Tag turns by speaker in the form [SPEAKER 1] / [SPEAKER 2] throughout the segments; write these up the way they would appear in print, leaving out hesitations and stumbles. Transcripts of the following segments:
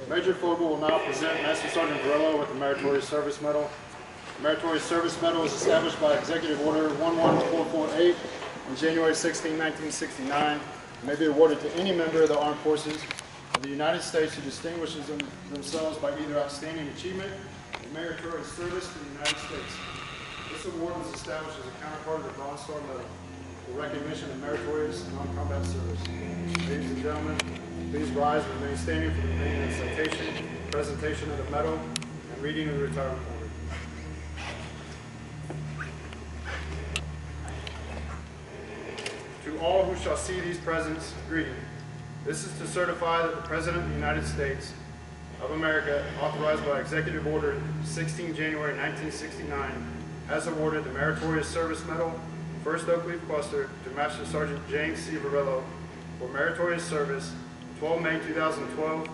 [SPEAKER 1] Major Fogel will now present Master Sergeant Varello with the Meritorious Service Medal. The Meritorious Service Medal was established by Executive Order 11448 on January 16, 1969. It may be awarded to any member of the Armed Forces of the United States who distinguishes themselves by either outstanding achievement or meritorious service to the United States. This award was established as a counterpart of the Bronze Star Medal for recognition of meritorious non-combat service. Ladies and gentlemen, please rise and remain standing for the reading and citation, presentation of the medal, and reading of the retirement order. To all who shall see these presents, greeting. This is to certify that the President of the United States of America, authorized by Executive Order 16 January 1969, has awarded the Meritorious Service Medal, 1st Oak Leaf Cluster, to Master Sergeant James C. Varello for meritorious service 12 May 2012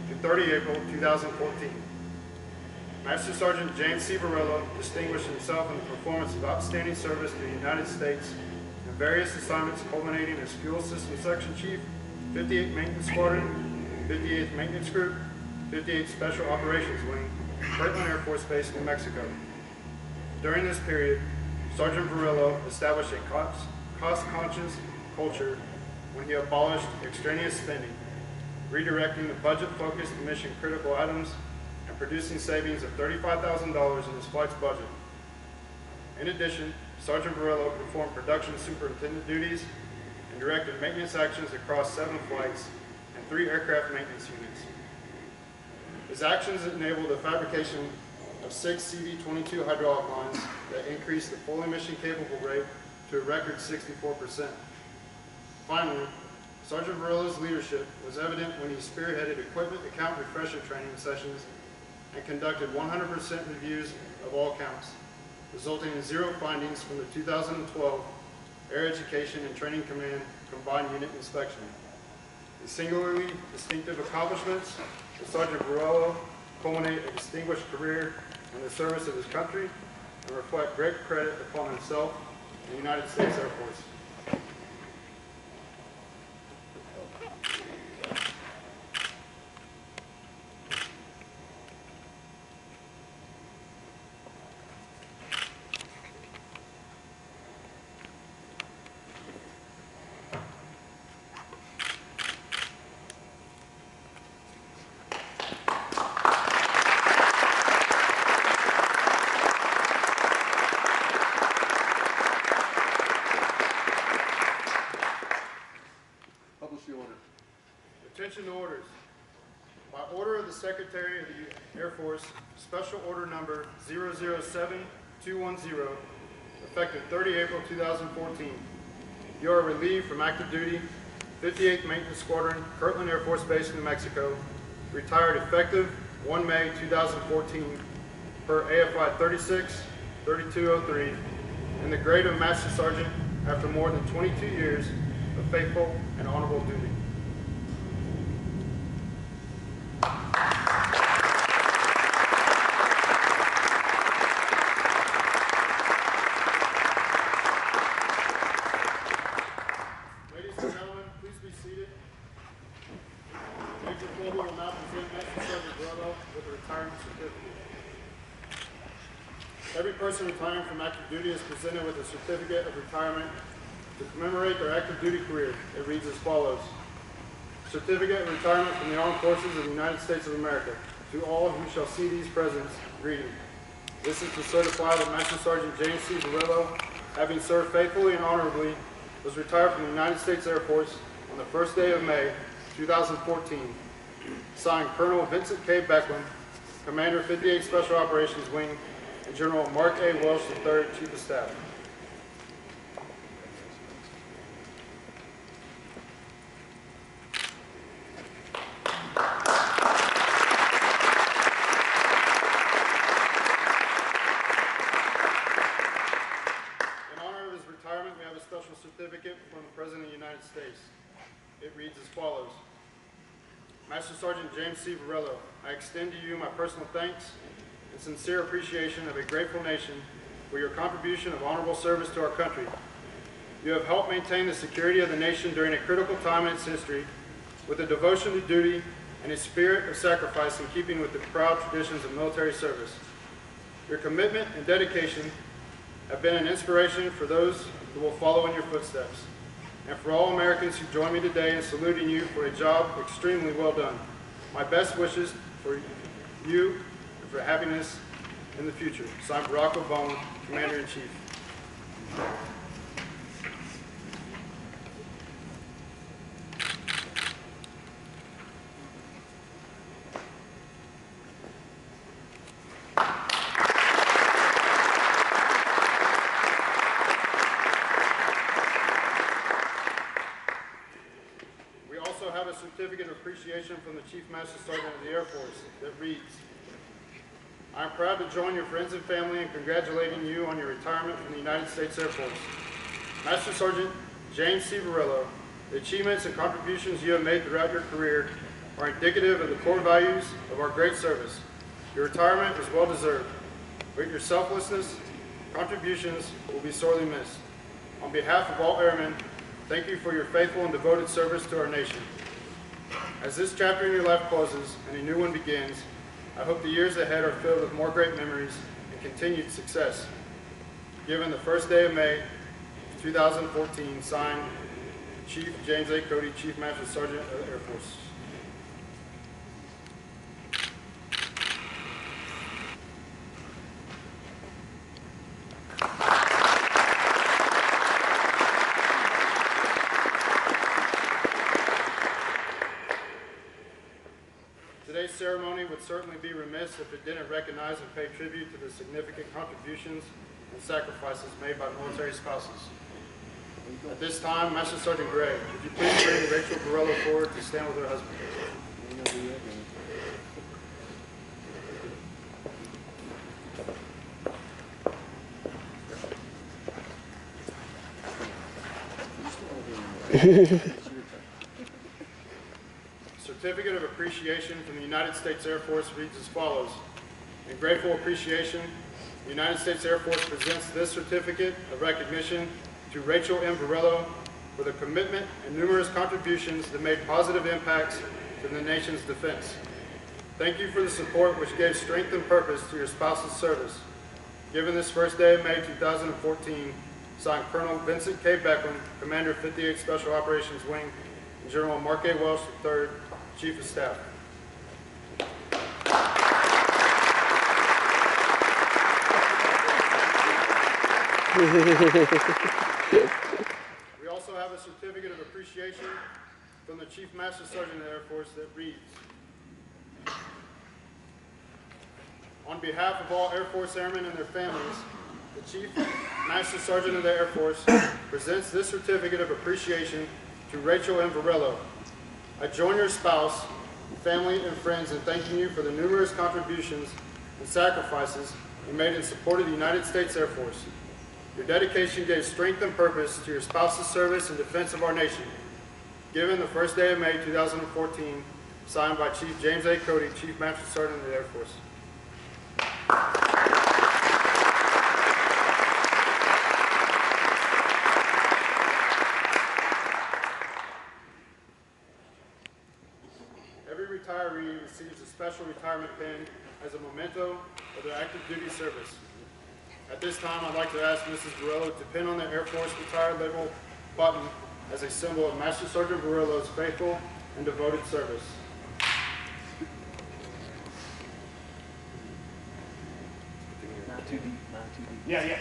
[SPEAKER 1] to 30 April 2014. Master Sergeant James C. Varello distinguished himself in the performance of outstanding service to the United States in various assignments culminating as Fuel System Section Chief, 58th Maintenance Squadron, 58th Maintenance Group, 58th Special Operations Wing, Kirtland Air Force Base, New Mexico. During this period, Sergeant Varello established a cost-conscious culture when he abolished extraneous spending, redirecting the budget-focused mission-critical items and producing savings of $35,000 in his flight's budget. In addition, Sergeant Varello performed production superintendent duties and directed maintenance actions across 7 flights and 3 aircraft maintenance units. His actions enabled the fabrication of 6 CV-22 hydraulic lines that increased the fully mission-capable rate to a record 64%. Finally, Sergeant Varello's leadership was evident when he spearheaded equipment account refresher training sessions and conducted 100% reviews of all counts, resulting in 0 findings from the 2012 Air Education and Training Command Combined Unit Inspection. The singularly distinctive accomplishments of Sergeant Varello culminate a distinguished career in the service of his country and reflect great credit upon himself and the United States Air Force. Attention to orders. By order of the Secretary of the Air Force, Special Order Number 007210, effective 30 April 2014, you are relieved from active duty, 58th Maintenance Squadron, Kirtland Air Force Base, New Mexico, retired effective 1 May 2014, per AFI 36-3203, in the grade of Master Sergeant after more than 22 years of faithful and honorable duty. Ladies and gentlemen, please be seated. Major Fogel will now present Master Sergeant Varello with a retirement certificate. Every person retiring from active duty is presented with a certificate of retirement to commemorate their active duty career. It reads as follows. Certificate of Retirement from the Armed Forces of the United States of America. To all who shall see these presents, greeting. This is to certify that Master Sergeant James C. Varello, having served faithfully and honorably, was retired from the United States Air Force on the 1st day of May, 2014. Signed, Colonel Vincent K. Becklin, Commander 58th Special Operations Wing, and General Mark A. Welsh III, Chief of Staff. We have a special certificate from the President of the United States. It reads as follows. Master Sergeant James C. Varello, I extend to you my personal thanks and sincere appreciation of a grateful nation for your contribution of honorable service to our country. You have helped maintain the security of the nation during a critical time in its history with a devotion to duty and a spirit of sacrifice in keeping with the proud traditions of military service. Your commitment and dedication have been an inspiration for those who will follow in your footsteps, and for all Americans who join me today in saluting you for a job extremely well done. My best wishes for you and for happiness in the future. Signed, Barack Obama, Commander-in-Chief. We also have a certificate of appreciation from the Chief Master Sergeant of the Air Force that reads, I am proud to join your friends and family in congratulating you on your retirement from the United States Air Force. Master Sergeant James C. Varillo, the achievements and contributions you have made throughout your career are indicative of the core values of our great service. Your retirement is well deserved, but your selflessness, contributions will be sorely missed. On behalf of all airmen, thank you for your faithful and devoted service to our nation. As this chapter in your life closes and a new one begins, I hope the years ahead are filled with more great memories and continued success. Given the first day of May, 2014, signed, Chief James A. Cody, Chief Master Sergeant of the Air Force. Today's ceremony would certainly be remiss if it didn't recognize and pay tribute to the significant contributions and sacrifices made by military spouses. At this time, Master Sergeant Gray, would you please bring Rachel Borello forward to stand with her husband? Certificate of Appreciation from the United States Air Force reads as follows. In grateful appreciation, the United States Air Force presents this certificate of recognition to Rachel M. Borello for the commitment and numerous contributions that made positive impacts to the nation's defense. Thank you for the support which gave strength and purpose to your spouse's service. Given this first day of May 2014, signed Colonel Vincent K. Becklin, Commander 58th Special Operations Wing, and General Mark A. Welsh III, Chief of Staff. We also have a certificate of appreciation from the Chief Master Sergeant of the Air Force that reads, on behalf of all Air Force airmen and their families, the Chief Master Sergeant of the Air Force presents this certificate of appreciation to Rachel M. Borello. I join your spouse, family, and friends in thanking you for the numerous contributions and sacrifices you made in support of the United States Air Force. Your dedication gave strength and purpose to your spouse's service and defense of our nation. Given the first day of May 2014, signed by Chief James A. Cody, Chief Master Sergeant of the Air Force. Every retiree receives a special retirement pin as a memento of their active duty service. At this time, I'd like to ask Mrs. Borello to pin on the Air Force Retired label button as a symbol of Master Sergeant Borello's faithful and devoted service.
[SPEAKER 2] Not too deep, not too deep.
[SPEAKER 1] Yeah.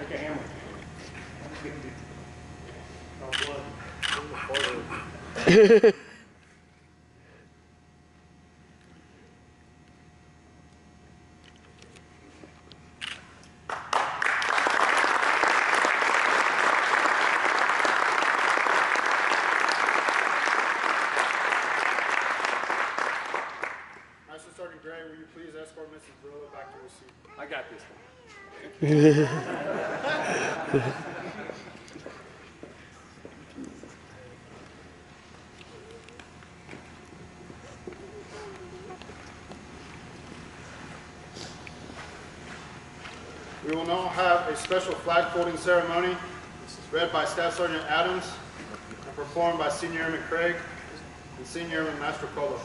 [SPEAKER 1] Like a hammer. Oh, blood. Master Sergeant Gray, will you please escort Mrs. Borello back to her seat?
[SPEAKER 2] I got this one.
[SPEAKER 1] We will now have a special flag folding ceremony read by Staff Sergeant Adams and performed by Senior Airman Craig. and Senior Airman Master Colo.